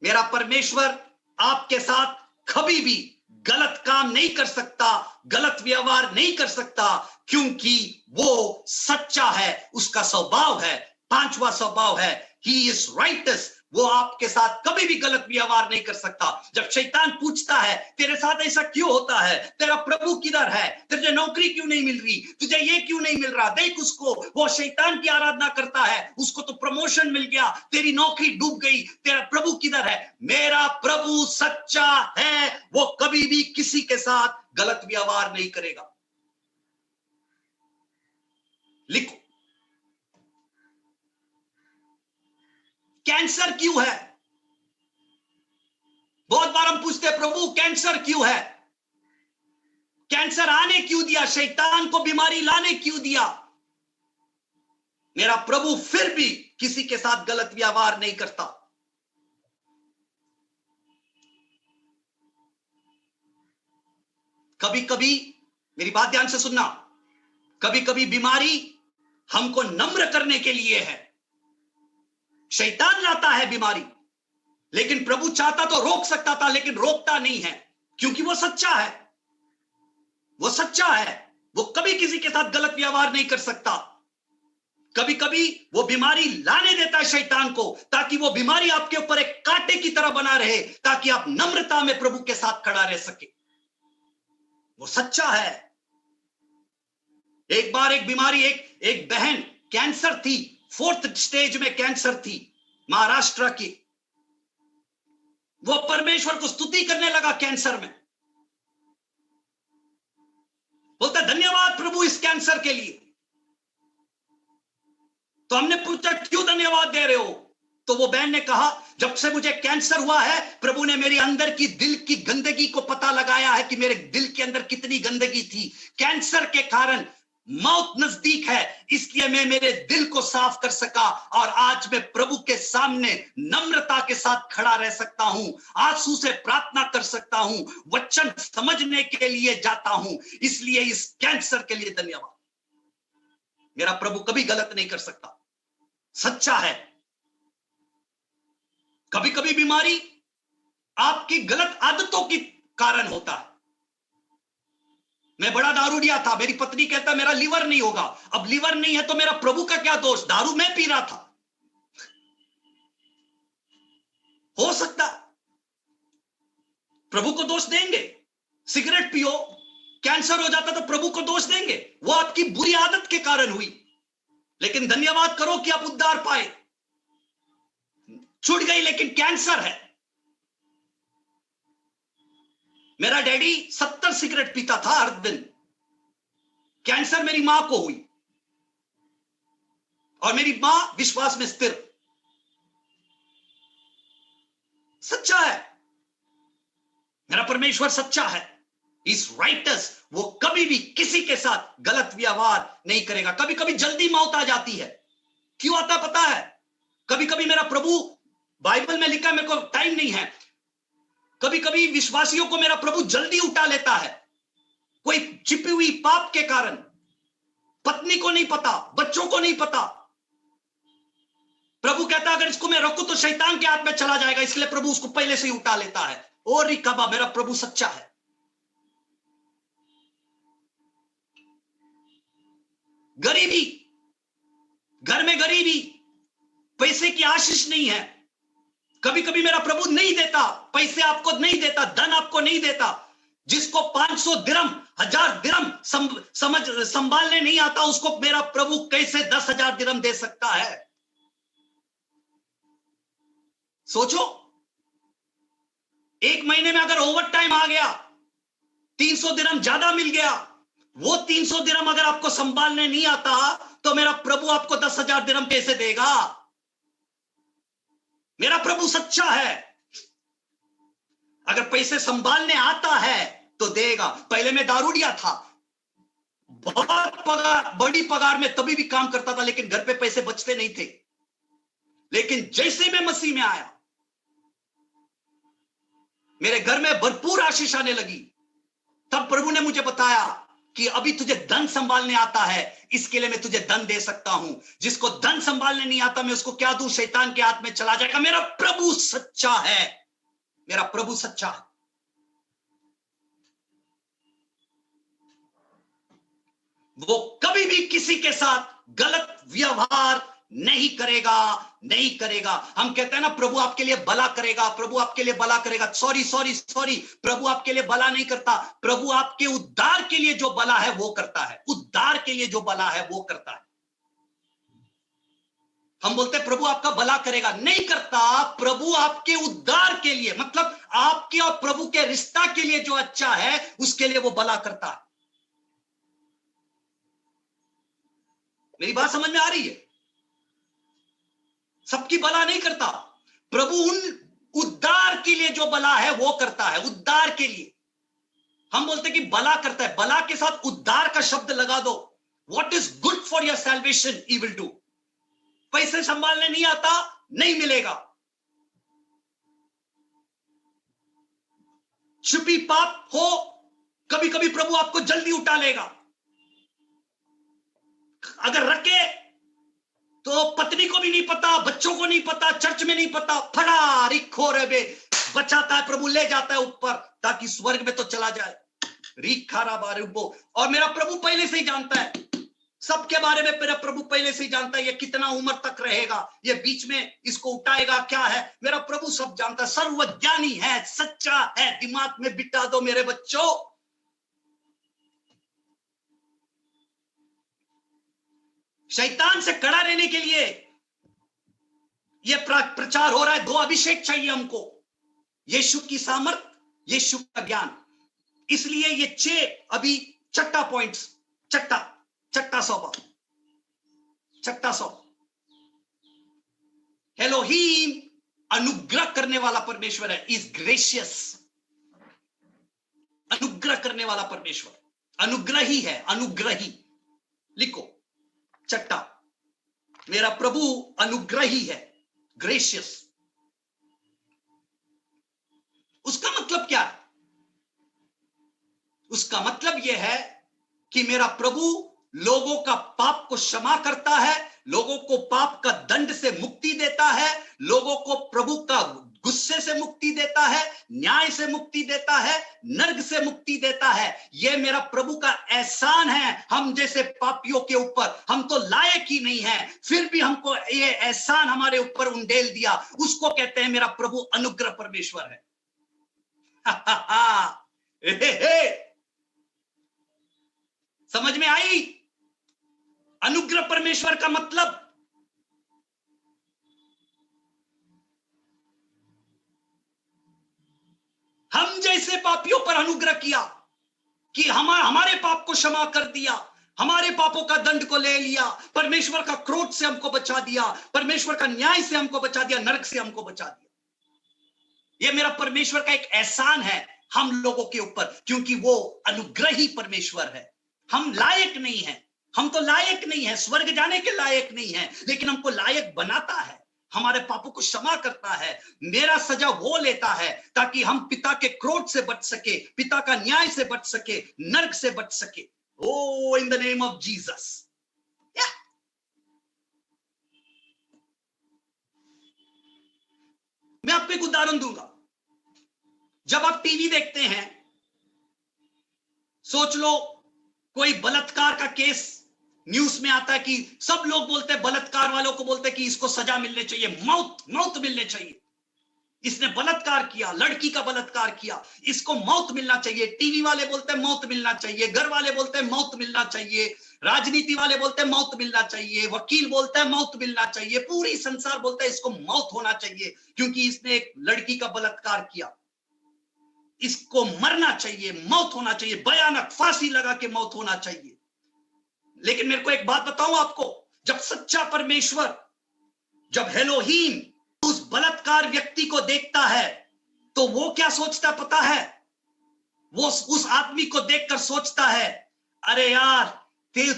मेरा परमेश्वर आपके साथ कभी भी गलत काम नहीं कर सकता, गलत व्यवहार नहीं कर सकता, क्योंकि वो सच्चा है, उसका स्वभाव है। पांचवा स्वभाव है, ही इज राइटस, वो आपके साथ कभी भी गलत व्यवहार नहीं कर सकता। जब शैतान पूछता है तेरे साथ ऐसा क्यों होता है, तेरा प्रभु किधर है, तुझे नौकरी क्यों नहीं मिल रही, तुझे ये क्यों नहीं मिल रहा, देख उसको, वो शैतान की आराधना करता है, उसको तो प्रमोशन मिल गया, तेरी नौकरी डूब गई, तेरा प्रभु किधर है। मेरा प्रभु सच्चा है, वो कभी भी किसी के साथ गलत व्यवहार नहीं करेगा। लिखो, कैंसर क्यों है? बहुत बार हम पूछते हैं प्रभु कैंसर क्यों है, कैंसर आने क्यों दिया, शैतान को बीमारी लाने क्यों दिया। मेरा प्रभु फिर भी किसी के साथ गलत व्यवहार नहीं करता। कभी कभी, मेरी बात ध्यान से सुनना, कभी कभी बीमारी हमको नम्र करने के लिए है। शैतान लाता है बीमारी, लेकिन प्रभु चाहता तो रोक सकता था, लेकिन रोकता नहीं है, क्योंकि वो सच्चा है, वो सच्चा है, वो कभी किसी के साथ गलत व्यवहार नहीं कर सकता। कभी कभी वो बीमारी लाने देता है शैतान को, ताकि वो बीमारी आपके ऊपर एक कांटे की तरह बना रहे, ताकि आप नम्रता में प्रभु के साथ खड़ा रह सके। वो सच्चा है। एक बार एक बीमारी, एक बहन कैंसर थी, 4th स्टेज में कैंसर थी, महाराष्ट्र की। वो परमेश्वर को स्तुति करने लगा कैंसर में, बोलता धन्यवाद प्रभु इस कैंसर के लिए। तो हमने पूछा क्यों धन्यवाद दे रहे हो, तो वो बहन ने कहा जब से मुझे कैंसर हुआ है, प्रभु ने मेरी अंदर की दिल की गंदगी को पता लगाया है कि मेरे दिल के अंदर कितनी गंदगी थी। कैंसर के कारण मौत नजदीक है, इसलिए मैं मेरे दिल को साफ कर सका, और आज मैं प्रभु के सामने नम्रता के साथ खड़ा रह सकता हूं, आंसू से प्रार्थना कर सकता हूं, वचन समझने के लिए जाता हूं। इसलिए इस कैंसर के लिए धन्यवाद। मेरा प्रभु कभी गलत नहीं कर सकता, सच्चा है, कभी कभी बीमारी आपकी गलत आदतों के कारण होता है। मैं बड़ा दारूडिया था, मेरी पत्नी कहता मेरा लीवर नहीं होगा। अब लीवर नहीं है तो मेरा प्रभु का क्या दोष? दारू मैं पी रहा था। हो सकता प्रभु को दोष देंगे? सिगरेट पियो कैंसर हो जाता तो प्रभु को दोष देंगे? वो आपकी बुरी आदत के कारण हुई। लेकिन धन्यवाद करो कि आप उद्धार पाए। छूट गई लेकिन कैंसर है। मेरा डैडी 70 सिगरेट पीता था हर दिन। कैंसर मेरी मां को हुई और मेरी मां विश्वास में स्थिर। सच्चा है, मेरा परमेश्वर सच्चा है। इस राइटस, वो कभी भी किसी के साथ गलत व्यवहार नहीं करेगा। कभी कभी जल्दी मौत आ जाती है। क्यों आता पता है? कभी कभी मेरा प्रभु, बाइबल में लिखा, मेरे को टाइम नहीं है, कभी कभी विश्वासियों को मेरा प्रभु जल्दी उठा लेता है। कोई छिपी हुई पाप के कारण। पत्नी को नहीं पता, बच्चों को नहीं पता। प्रभु कहता अगर इसको मैं रखूं तो शैतान के हाथ में चला जाएगा, इसलिए प्रभु उसको पहले से ही उठा लेता है। और रिकबा, मेरा प्रभु सच्चा है। गरीबी, घर में गरीबी, पैसे की आशीष नहीं है। कभी कभी मेरा प्रभु नहीं देता, पैसे आपको नहीं देता, धन आपको नहीं देता। जिसको 500 दिरहम, 1000 दिरहम समझ संभालने नहीं आता, उसको मेरा प्रभु कैसे 10,000 दिरहम दे सकता है? सोचो, एक महीने में अगर ओवर टाइम आ गया, 300 दिरहम ज्यादा मिल गया, वो 300 दिरहम अगर आपको संभालने नहीं आता तो मेरा प्रभु आपको 10,000 दिरहम कैसे देगा? मेरा प्रभु सच्चा है। अगर पैसे संभालने आता है तो देगा। पहले मैं दारूडिया था, बहुत पगार, बड़ी पगार में तभी भी काम करता था, लेकिन घर पे पैसे बचते नहीं थे। लेकिन जैसे मैं मसीह में आया, मेरे घर में भरपूर आशीष आने लगी। तब प्रभु ने मुझे बताया कि अभी तुझे धन संभालने आता है, इसके लिए मैं तुझे धन दे सकता हूं। जिसको धन संभालने नहीं आता, मैं उसको क्या दूं? शैतान के हाथ में चला जाएगा। मेरा प्रभु सच्चा है, मेरा प्रभु सच्चा है। वो कभी भी किसी के साथ गलत व्यवहार नहीं करेगा, नहीं करेगा। हम कहते हैं ना प्रभु आपके लिए भला करेगा, प्रभु आपके लिए भला करेगा। सॉरी सॉरी सॉरी, प्रभु आपके लिए भला नहीं करता। प्रभु आपके उद्धार के लिए जो भला है वो करता है। उद्धार के लिए जो भला है वो करता है। हम बोलते हैं प्रभु आपका भला करेगा, नहीं करता। प्रभु आपके उद्धार के लिए, मतलब आपके और प्रभु के रिश्ता के लिए जो अच्छा है उसके लिए वो भला करता है। मेरी बात समझ में आ रही है? सबकी भला नहीं करता। प्रभु उन उद्धार के लिए जो भला है वो करता है। उद्धार के लिए हम बोलते हैं कि भला करता है, भला के साथ उद्धार का शब्द लगा दो। What is good for your salvation he will do. पैसे संभालने नहीं आता, नहीं मिलेगा। छुपी पाप हो, कभी कभी प्रभु आपको जल्दी उठा लेगा। अगर रखे तो पत्नी को भी नहीं पता, बच्चों को नहीं पता, चर्च में नहीं पता, फड़ा रिखो रे बचाता है प्रभु, ले जाता है ऊपर ताकि स्वर्ग में तो चला जाए। रिखारा बारुबो। और मेरा प्रभु पहले से ही जानता है सबके बारे में। मेरा प्रभु पहले से ही जानता है ये कितना उम्र तक रहेगा, ये बीच में इसको उठाएगा क्या है। मेरा प्रभु सब जानता है, सर्वज्ञानी है, सच्चा है। दिमाग में बिठा दो मेरे बच्चों। शैतान से कड़ा रहने के लिए यह प्रचार हो रहा है। 2 अभिषेक चाहिए हमको, यीशु की सामर्थ, यीशु का ज्ञान। इसलिए ये 6 अभी छठा पॉइंट्स, छठा सौ। एलोहीम अनुग्रह करने वाला परमेश्वर है। इज ग्रेशियस, अनुग्रह करने वाला परमेश्वर, अनुग्रही है, अनुग्रही। लिखो छठा, मेरा प्रभु अनुग्रही है, ग्रेशियस। उसका मतलब क्या है? उसका मतलब यह है कि मेरा प्रभु लोगों का पाप को क्षमा करता है, लोगों को पाप का दंड से मुक्ति देता है, लोगों को प्रभु का गुस्से से मुक्ति देता है, न्याय से मुक्ति देता है, नर्क से मुक्ति देता है। यह मेरा प्रभु का एहसान है हम जैसे पापियों के ऊपर। हम तो लायक ही नहीं है, फिर भी हमको ये एहसान हमारे ऊपर उंडेल दिया। उसको कहते हैं मेरा प्रभु अनुग्रह परमेश्वर है। समझ में आई अनुग्रह परमेश्वर का मतलब? हम जैसे पापियों पर अनुग्रह किया कि हमारे पाप को क्षमा कर दिया, हमारे पापों का दंड को ले लिया, परमेश्वर का क्रोध से हमको बचा दिया, परमेश्वर का न्याय से हमको बचा दिया, नरक से हमको बचा दिया। यह मेरा परमेश्वर का एक एहसान है हम लोगों के ऊपर, क्योंकि वो अनुग्रही परमेश्वर है। हम लायक नहीं है, हम तो लायक नहीं है, स्वर्ग जाने के लायक नहीं है, लेकिन हमको लायक बनाता है, हमारे पापों को क्षमा करता है, मेरा सजा वो लेता है ताकि हम पिता के क्रोध से बच सके, पिता का न्याय से बच सके, नरक से बच सके। O in the name of Jesus. मैं आपको एक उदाहरण दूंगा। जब आप टीवी देखते हैं, सोच लो कोई बलात्कार का केस न्यूज में आता है कि सब लोग बोलते हैं, बलात्कार वालों को बोलते हैं कि इसको सजा मिलनी चाहिए, मौत मिलनी चाहिए। इसने बलात्कार किया, लड़की का बलात्कार किया, इसको मौत मिलना चाहिए। टीवी वाले बोलते हैं मौत मिलना चाहिए, घर वाले बोलते हैं मौत मिलना चाहिए, राजनीति वाले बोलते हैं मौत मिलना चाहिए, वकील बोलते हैं मौत मिलना चाहिए, पूरी संसार बोलता है इसको मौत होना चाहिए क्योंकि इसने एक लड़की का बलात्कार किया, इसको मरना चाहिए, मौत होना चाहिए, भयानक फांसी लगा के मौत होना चाहिए। लेकिन मेरे को एक बात बताऊं आपको, जब सच्चा परमेश्वर, जब एलोहीम उस बलात्कार व्यक्ति को देखता है तो वो क्या सोचता पता है? वो उस आदमी को देखकर सोचता है, अरे यार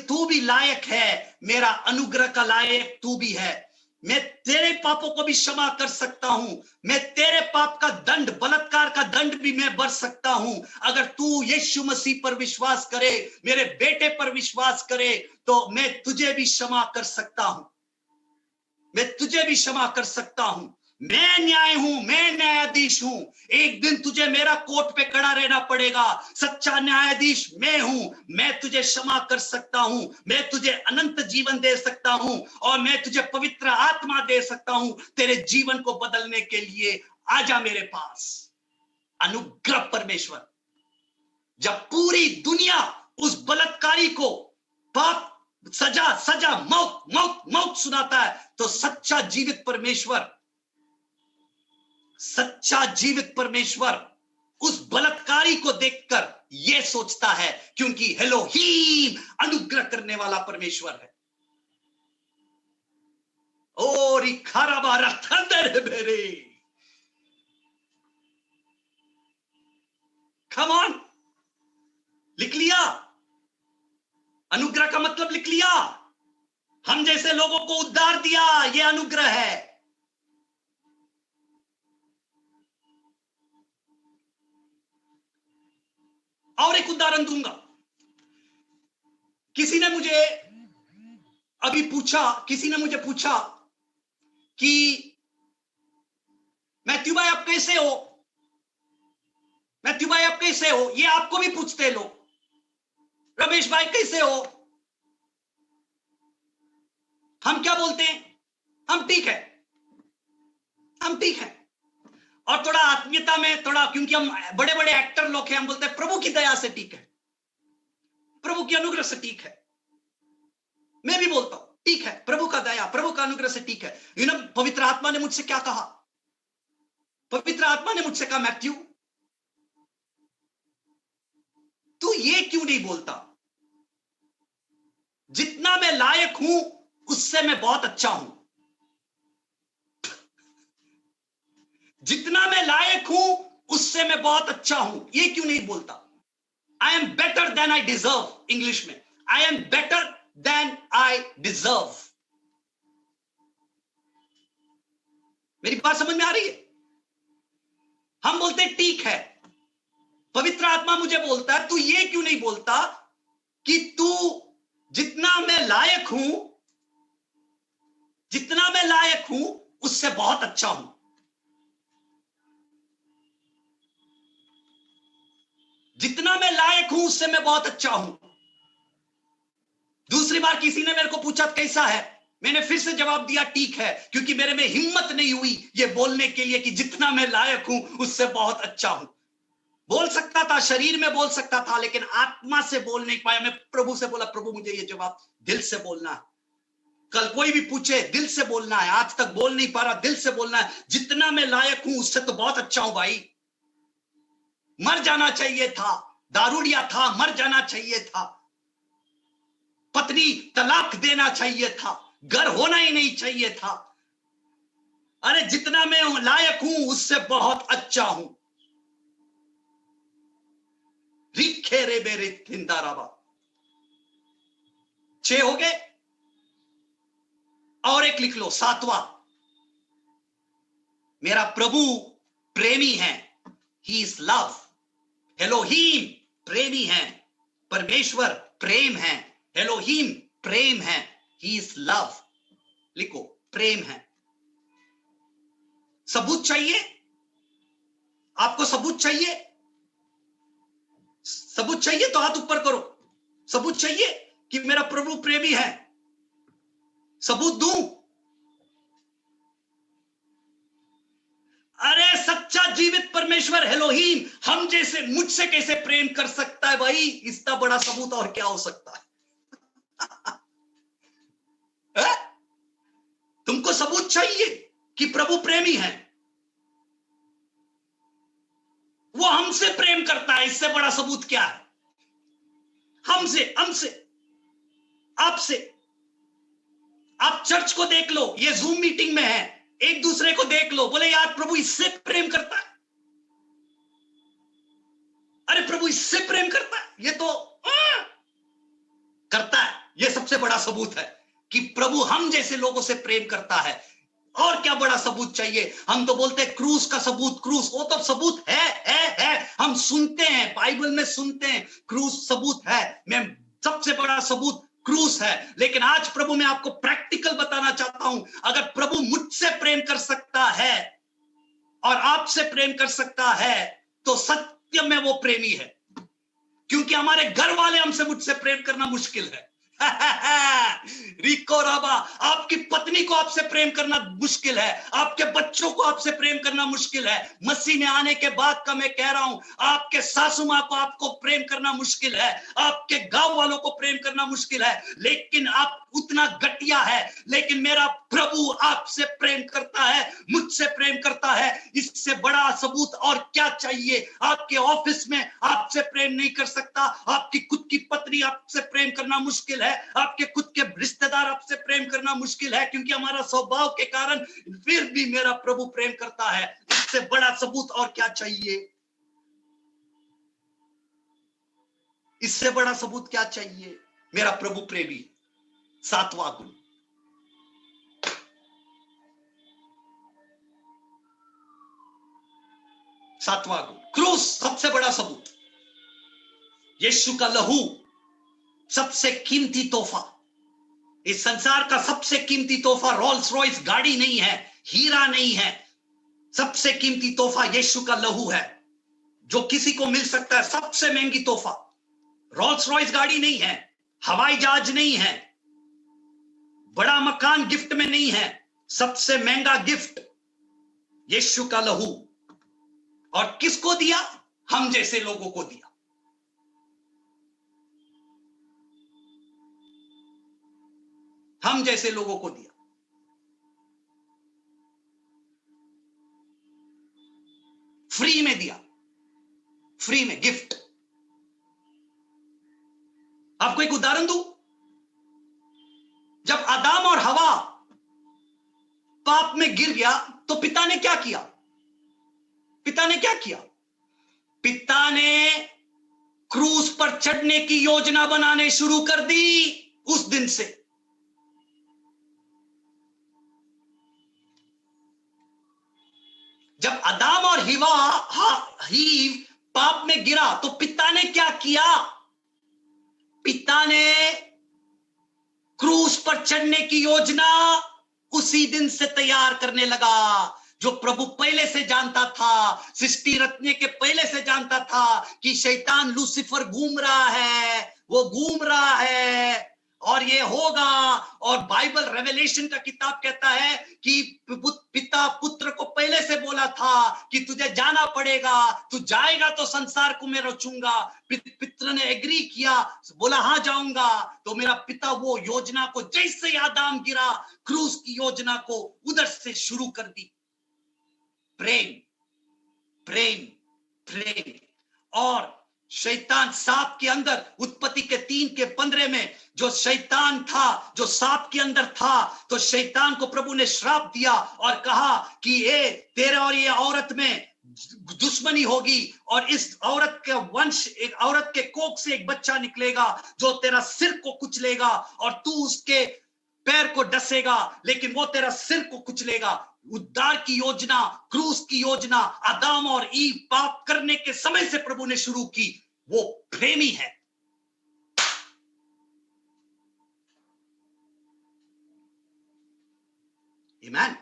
तू भी लायक है, मेरा अनुग्रह का लायक तू भी है, मैं तेरे पापों को भी क्षमा कर सकता हूं, मैं तेरे पाप का दंड, बलात्कार का दंड भी मैं भर सकता हूं। अगर तू यीशु मसीह पर विश्वास करे, मेरे बेटे पर विश्वास करे, तो मैं तुझे भी क्षमा कर सकता हूं, मैं तुझे भी क्षमा कर सकता हूं। मैं न्याय हूं, मैं न्यायाधीश हूं, एक दिन तुझे मेरा कोर्ट पे खड़ा रहना पड़ेगा, सच्चा न्यायाधीश मैं हूं, मैं तुझे क्षमा कर सकता हूं, मैं तुझे अनंत जीवन दे सकता हूं, और मैं तुझे पवित्र आत्मा दे सकता हूं तेरे जीवन को बदलने के लिए। आजा मेरे पास। अनुग्रह परमेश्वर। जब पूरी दुनिया उस बलात्कारी को पाप, सजा, मौत सुनाता है, तो सच्चा जीवित परमेश्वर उस बलात्कारी को देखकर यह सोचता है, क्योंकि एलोहीम अनुग्रह करने वाला परमेश्वर है। और खराबारा थंडर मेरे, कम ऑन, लिख लिया? अनुग्रह का मतलब लिख लिया? हम जैसे लोगों को उद्धार दिया, यह अनुग्रह है। और एक उदाहरण दूंगा। किसी ने मुझे पूछा कि मैथ्यू भाई आप कैसे हो, मैथ्यू भाई आप कैसे हो? ये आपको भी पूछते हैं लोग, रमेश भाई कैसे हो? हम क्या बोलते हैं? हम ठीक है, हम ठीक है। और थोड़ा आत्मीयता में, थोड़ा, क्योंकि हम बड़े बड़े एक्टर लोग हैं, हम बोलते हैं प्रभु की दया से ठीक है, प्रभु की अनुग्रह से ठीक है। मैं भी बोलता हूं ठीक है, प्रभु का दया, प्रभु का अनुग्रह से ठीक है। पवित्र आत्मा ने मुझसे क्या कहा? पवित्र आत्मा ने मुझसे कहा, मैथ्यू तू ये क्यों नहीं बोलता, जितना मैं लायक हूं उससे मैं बहुत अच्छा हूं, जितना मैं लायक हूं उससे मैं बहुत अच्छा हूं, ये क्यों नहीं बोलता? I am better than I deserve, English में I am better than I deserve. मेरी बात समझ में आ रही है? हम बोलते ठीक है, पवित्र आत्मा मुझे बोलता है तू ये क्यों नहीं बोलता कि तू जितना मैं लायक हूं जितना मैं लायक हूं उससे बहुत अच्छा हूं। जितना मैं लायक हूं उससे मैं बहुत अच्छा हूं। दूसरी बार किसी ने मेरे को पूछा कैसा है, मैंने फिर से जवाब दिया ठीक है, क्योंकि मेरे में हिम्मत नहीं हुई ये बोलने के लिए कि जितना मैं लायक हूं उससे बहुत अच्छा हूं। बोल सकता था, शरीर में बोल सकता था, लेकिन आत्मा से बोल नहीं पाया। मैं प्रभु से बोला, प्रभु मुझे ये जवाब दिल से बोलना है। कल कोई भी पूछे दिल से बोलना है। आज तक बोल नहीं पा रहा, दिल से बोलना है। जितना मैं लायक हूं उससे तो बहुत अच्छा हूं भाई। मर जाना चाहिए था, दारूडिया था, मर जाना चाहिए था, पत्नी तलाक देना चाहिए था, घर होना ही नहीं चाहिए था। अरे जितना मैं लायक हूं उससे बहुत अच्छा हूं। रिखे रे बेरे थिंदाराबा। 6 हो गए, और एक लिख लो, 7वां। मेरा प्रभु प्रेमी है, ही इज लव। एलोहीम प्रेमी है, परमेश्वर प्रेम है। एलोहीम प्रेम है, ही इज लव। लिखो, प्रेम है। सबूत चाहिए आपको? सबूत चाहिए? सबूत चाहिए तो हाथ ऊपर करो। सबूत चाहिए कि मेरा प्रभु प्रेमी है? सबूत दूं? अरे सच्चा जीवित परमेश्वर एलोहीम हम जैसे, मुझसे कैसे प्रेम कर सकता है भाई? इसका बड़ा सबूत और क्या हो सकता है? तुमको सबूत चाहिए कि प्रभु प्रेमी है? वो हमसे प्रेम करता है, इससे बड़ा सबूत क्या है? हमसे, हमसे, आपसे। आप चर्च को देख लो, ये जूम मीटिंग में है, एक दूसरे को देख लो, बोले यार प्रभु इससे प्रेम करता है। अरे प्रभु इससे प्रेम करता है, ये तो करता है। ये सबसे बड़ा सबूत है कि प्रभु हम जैसे लोगों से प्रेम करता है। और क्या बड़ा सबूत चाहिए? हम तो बोलते हैं क्रूस का सबूत, क्रूस, वो तो सबूत है। हम सुनते हैं, बाइबल में सुनते हैं क्रूस सबूत है। मैं सबसे बड़ा सबूत क्रूस है। लेकिन आज प्रभु मैं आपको प्रैक्टिकल बताना चाहता हूं। अगर प्रभु मुझसे प्रेम कर सकता है और आपसे प्रेम कर सकता है तो सत्य में वो प्रेमी है। क्योंकि हमारे घर वाले हमसे, मुझसे प्रेम करना मुश्किल है। रिको राबा, आपकी पत्नी को आपसे प्रेम करना मुश्किल है, आपके बच्चों को आपसे प्रेम करना मुश्किल है। मसीह में आने के बाद का मैं कह रहा हूं, आपके सासू मां को आपको प्रेम करना मुश्किल है, आपके गांव वालों को प्रेम करना मुश्किल है, लेकिन आप उतना घटिया है। लेकिन मेरा प्रभु आपसे प्रेम करता है, मुझसे प्रेम करता है। इससे बड़ा सबूत और क्या चाहिए? आपके ऑफिस में आपसे प्रेम नहीं कर सकता, आपकी खुद की पत्नी आपसे प्रेम करना मुश्किल है, आपके खुद के रिश्तेदार आपसे प्रेम करना मुश्किल है, क्योंकि हमारा स्वभाव के कारण। फिर भी मेरा प्रभु प्रेम करता है। इससे बड़ा सबूत और क्या चाहिए? इससे बड़ा सबूत क्या चाहिए? मेरा प्रभु प्रेमी। 7वां गुण, सातवां गुण, क्रूस सबसे बड़ा सबूत। यीशु का लहू सबसे कीमती तोहफा। इस संसार का सबसे कीमती तोहफा रोल्स रॉयस गाड़ी नहीं है, हीरा नहीं है। सबसे कीमती तोहफा यीशु का लहू है, जो किसी को मिल सकता है। सबसे महंगी तोहफा रोल्स रॉयस गाड़ी नहीं है, हवाई जहाज नहीं है, बड़ा मकान गिफ्ट में नहीं है। सबसे महंगा गिफ्ट यीशु का लहू। और किसको दिया? हम जैसे लोगों को दिया। हम जैसे लोगों को दिया। फ्री में दिया, फ्री में गिफ्ट। आपको एक उदाहरण दूं। जब आदम और हवा पाप में गिर गया तो पिता ने क्या किया? पिता ने क्या किया? पिता ने क्रूस पर चढ़ने की योजना बनाने शुरू कर दी। उस दिन से जब आदम और हीव पाप में गिरा तो पिता ने क्या किया? पिता ने क्रूस पर चढ़ने की योजना उसी दिन से तैयार करने लगा। जो प्रभु पहले से जानता था, सृष्टि रचने के पहले से जानता था कि शैतान लूसीफर घूम रहा है, वो घूम रहा है और ये होगा। और बाइबल रेवलेशन का किताब कहता है कि पिता पुत्र को पहले से बोला था कि तुझे जाना पड़ेगा, तू जाएगा तो संसार को मैं रचूंगा। पित्र ने एग्री किया, बोला हाँ जाऊंगा। तो मेरा पिता वो योजना को, जैसे आदाम गिरा, क्रूस की योजना को उधर से शुरू कर दी। प्रेम प्रेम प्रेम। और शैतान सांप के अंदर, उत्पत्ति के 3:15 में जो शैतान था, जो सांप के अंदर था, तो शैतान को प्रभु ने श्राप दिया और कहा कि ये तेरे और ये औरत में दुश्मनी होगी और इस औरत के वंश, एक औरत के कोख से एक बच्चा निकलेगा जो तेरा सिर को कुचलेगा और तू उसके पैर को डसेगा, लेकिन वो तेरा सिर को कुचलेगा। उद्धार की योजना, क्रूस की योजना आदम और ईव पाप करने के समय से प्रभु ने शुरू की। वो प्रेमी है। आमीन,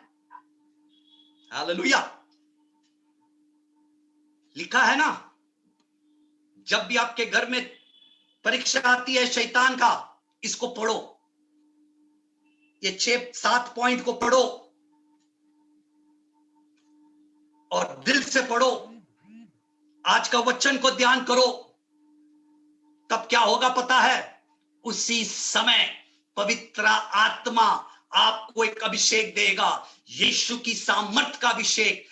हालेलुया। लिखा है ना, जब भी आपके घर में परीक्षा आती है शैतान का, इसको पढ़ो, ये 6-7 पॉइंट को पढ़ो और दिल से पढ़ो। आज का वचन को ध्यान करो, तब क्या होगा पता है? उसी समय पवित्र आत्मा आपको एक अभिषेक देगा, यीशु की सामर्थ का अभिषेक,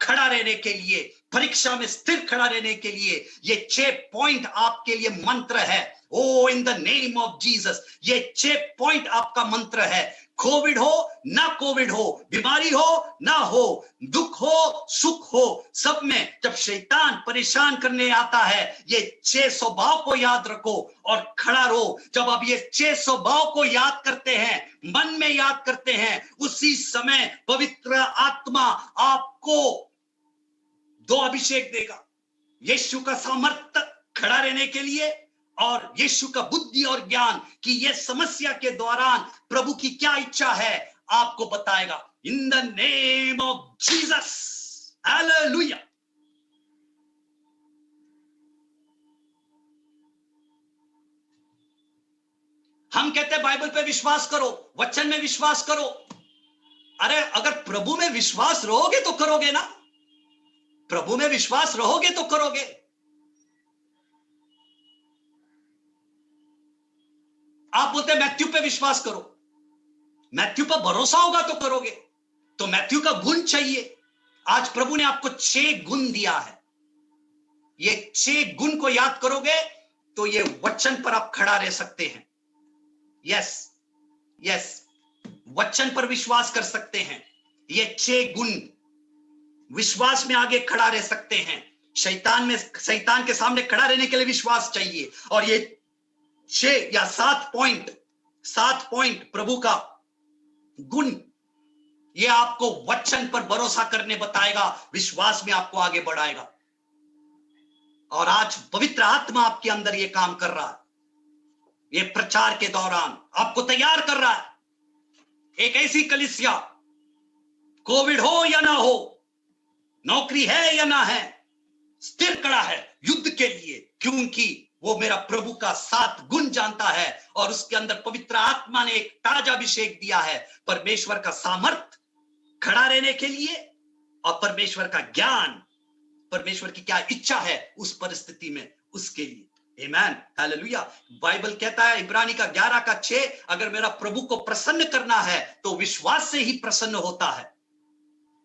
खड़ा रहने के लिए, परीक्षा में स्थिर खड़ा रहने के लिए। ये 6 पॉइंट आपके लिए मंत्र है। O in the name of Jesus, ये 6 पॉइंट आपका मंत्र है। कोविड हो ना कोविड हो, बीमारी हो ना हो, दुख हो सुख हो, सब में जब शैतान परेशान करने आता है, ये 6 स्वभाव को याद रखो और खड़ा रहो। जब आप ये 6 स्वभाव को याद करते हैं, मन में याद करते हैं, उसी समय पवित्र आत्मा आपको 2 अभिषेक देगा, यीशु का सामर्थ्य खड़ा रहने के लिए और यीशु का बुद्धि और ज्ञान कि यह समस्या के दौरान प्रभु की क्या इच्छा है आपको बताएगा। इन the name of Jesus, hallelujah. हम कहते हैं बाइबल पे विश्वास करो, वचन में विश्वास करो। अरे अगर प्रभु में विश्वास रहोगे तो करोगे ना, प्रभु में विश्वास रहोगे तो करोगे। आप बोलते हैं मैथ्यू पे विश्वास करो, मैथ्यू पर भरोसा होगा तो करोगे। तो मैथ्यू का गुण चाहिए। आज प्रभु ने आपको 6 गुण दिया है, ये 6 गुण को याद करोगे तो ये वचन पर आप खड़ा रह सकते हैं। यस यस, वचन पर विश्वास कर सकते हैं। ये 6 गुण विश्वास में आगे खड़ा रह सकते हैं। शैतान के सामने खड़ा रहने के लिए विश्वास चाहिए। और ये 6 या 7 पॉइंट प्रभु का गुण, ये आपको वचन पर भरोसा करने बताएगा, विश्वास में आपको आगे बढ़ाएगा। और आज पवित्र आत्मा आपके अंदर ये काम कर रहा है, ये प्रचार के दौरान आपको तैयार कर रहा है। एक ऐसी कलीसिया, कोविड हो या ना हो, नौकरी है या ना है, स्थिर खड़ा है युद्ध के लिए, क्योंकि वो मेरा प्रभु का 7 गुण जानता है और उसके अंदर पवित्र आत्मा ने एक ताजा अभिषेक दिया है। परमेश्वर का सामर्थ खड़ा रहने के लिए और परमेश्वर का ज्ञान, परमेश्वर की क्या इच्छा है उस परिस्थिति में, उसके लिए। आमीन, हालेलुया। बाइबल कहता है इब्रानी का 11:6, अगर मेरा प्रभु को प्रसन्न करना है तो विश्वास से ही प्रसन्न होता है,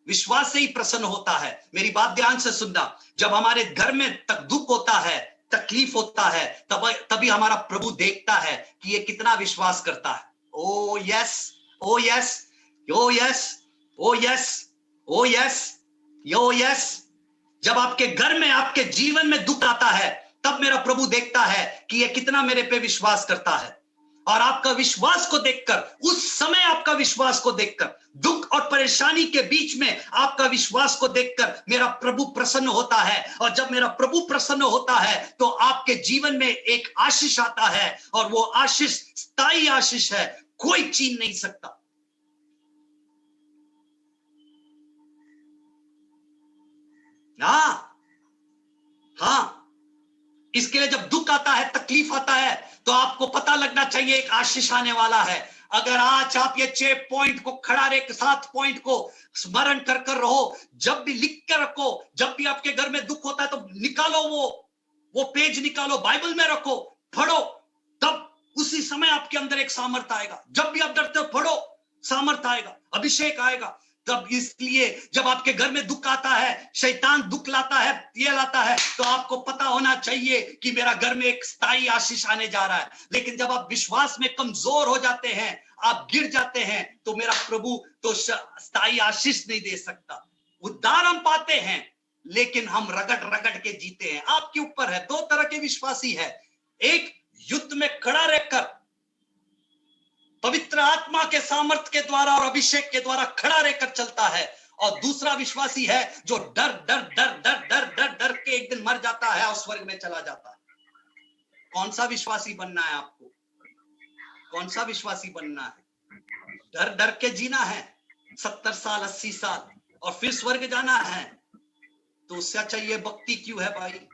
विश्वास से ही प्रसन्न होता है। मेरी बात ध्यान से सुनना, जब हमारे घर में दुख होता है, तकलीफ होता है, तभी हमारा प्रभु देखता है कि ये कितना विश्वास करता है। ओ यस, ओ यस, ओ यस, ओ यस, ओ यस, ओ यस। जब आपके घर में, आपके जीवन में दुख आता है, तब मेरा प्रभु देखता है कि ये कितना मेरे पे विश्वास करता है। और आपका विश्वास को देखकर, उस समय आपका विश्वास को देखकर, दुख और परेशानी के बीच में आपका विश्वास को देखकर मेरा प्रभु प्रसन्न होता है। और जब मेरा प्रभु प्रसन्न होता है तो आपके जीवन में एक आशीष आता है, और वो आशीष स्थायी आशीष है, कोई छीन नहीं सकता। हाँ हाँ, इसके लिए जब दुख आता है, तकलीफ आता है, तो आपको पता लगना चाहिए एक आशीष आने वाला है। अगर आज आप ये 6 पॉइंट को खड़ा रहे, 7 पॉइंट को स्मरण कर कर रहो, जब भी लिख कर रखो, जब भी आपके घर में दुख होता है तो निकालो, वो पेज निकालो, बाइबल में रखो, पढ़ो, तब उसी समय आपके अंदर एक सामर्थ आएगा। जब भी आप डरते हो, पढ़ो, सामर्थ आएगा, अभिषेक आएगा। तब इसलिए जब आपके घर में दुख आता है, शैतान दुख लाता है, ये लाता है, तो आपको पता होना चाहिए कि मेरा घर में एक स्थायी आशीष आने जा रहा है। लेकिन जब आप विश्वास में कमजोर हो जाते हैं, आप गिर जाते हैं, तो मेरा प्रभु तो स्थायी आशीष नहीं दे सकता। उद्धार हम पाते हैं, लेकिन हम रगड़ रगड़ के जीते हैं। आपके ऊपर है। 2 तरह के विश्वासी है, एक युद्ध में खड़ा रहकर पवित्र आत्मा के सामर्थ्य के द्वारा और अभिषेक के द्वारा खड़ा रहकर चलता है, और दूसरा विश्वासी है जो डर डर डर डर डर डर डर के एक दिन मर जाता है और स्वर्ग में चला जाता है। कौन सा विश्वासी बनना है आपको? कौन सा विश्वासी बनना है? डर डर के जीना है 70 साल 80 साल और फिर स्वर्ग जाना है, तो उससे अच्छा ये भक्ति क्यों है भाई?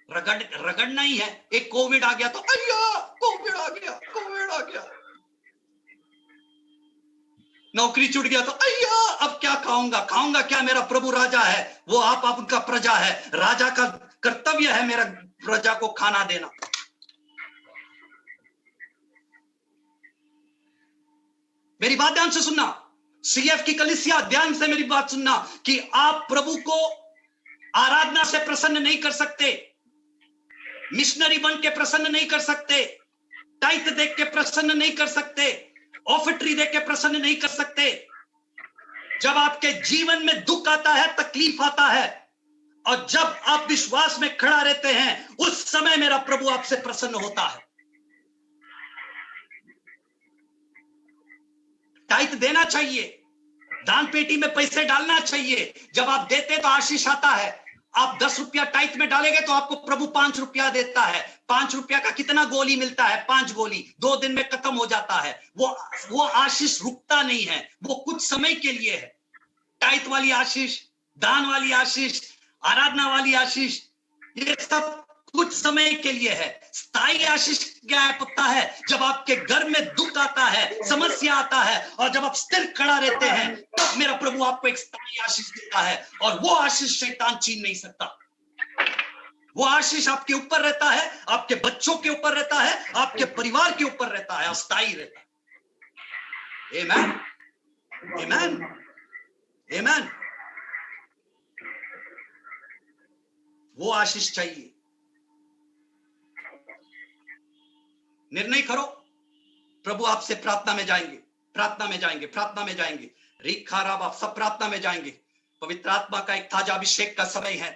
रगड़ना ही है। एक कोविड आ गया तो अय्या कोविड आ गया, कोविड आ गया, नौकरी छूट गया तो अय्या अब क्या खाऊंगा, खाऊंगा क्या? मेरा प्रभु राजा है, वो आप उनका प्रजा है, राजा का कर्तव्य है मेरा प्रजा को खाना देना। मेरी बात ध्यान से सुनना, सीएफ की कलीसिया, ध्यान से मेरी बात सुनना, कि आप प्रभु को आराधना से प्रसन्न नहीं कर सकते, मिशनरी बन के प्रसन्न नहीं कर सकते, टाइट देख के प्रसन्न नहीं कर सकते, ऑफर्ट्री देख के प्रसन्न नहीं कर सकते। जब आपके जीवन में दुख आता है, तकलीफ आता है, और जब आप विश्वास में खड़ा रहते हैं, उस समय मेरा प्रभु आपसे प्रसन्न होता है। टाइट देना चाहिए, दान पेटी में पैसे डालना चाहिए। जब आप देते तो आशीष आता है। आप 10 रुपया टाइट में डालेंगे तो आपको प्रभु 5 रुपया देता है। 5 रुपया का कितना गोली मिलता है? 5 गोली, 2 दिन में खत्म हो जाता है। वो आशीष रुकता नहीं है, वो कुछ समय के लिए है। टाइट वाली आशीष, दान वाली आशीष, आराधना वाली आशीष, ये सब कुछ समय के लिए है। स्थायी आशीष क्या है पता है? जब आपके घर में दुख आता है, समस्या आता है, और जब आप स्थिर खड़ा रहते हैं, तब मेरा प्रभु आपको एक स्थायी आशीष देता है, और वो आशीष शैतान छीन नहीं सकता। वो आशीष आपके ऊपर रहता है, आपके बच्चों के ऊपर रहता है, आपके परिवार के ऊपर रहता है, और स्थायी रहता है। आमेन, आमेन, आमेन। वो आशीष चाहिए। निर्णय करो, प्रभु आपसे प्रार्थना में जाएंगे, प्रार्थना में जाएंगे, प्रार्थना में जाएंगे। रीख खराब, आप सब प्रार्थना में जाएंगे। पवित्र आत्मा का एक ताजा अभिषेक का समय है।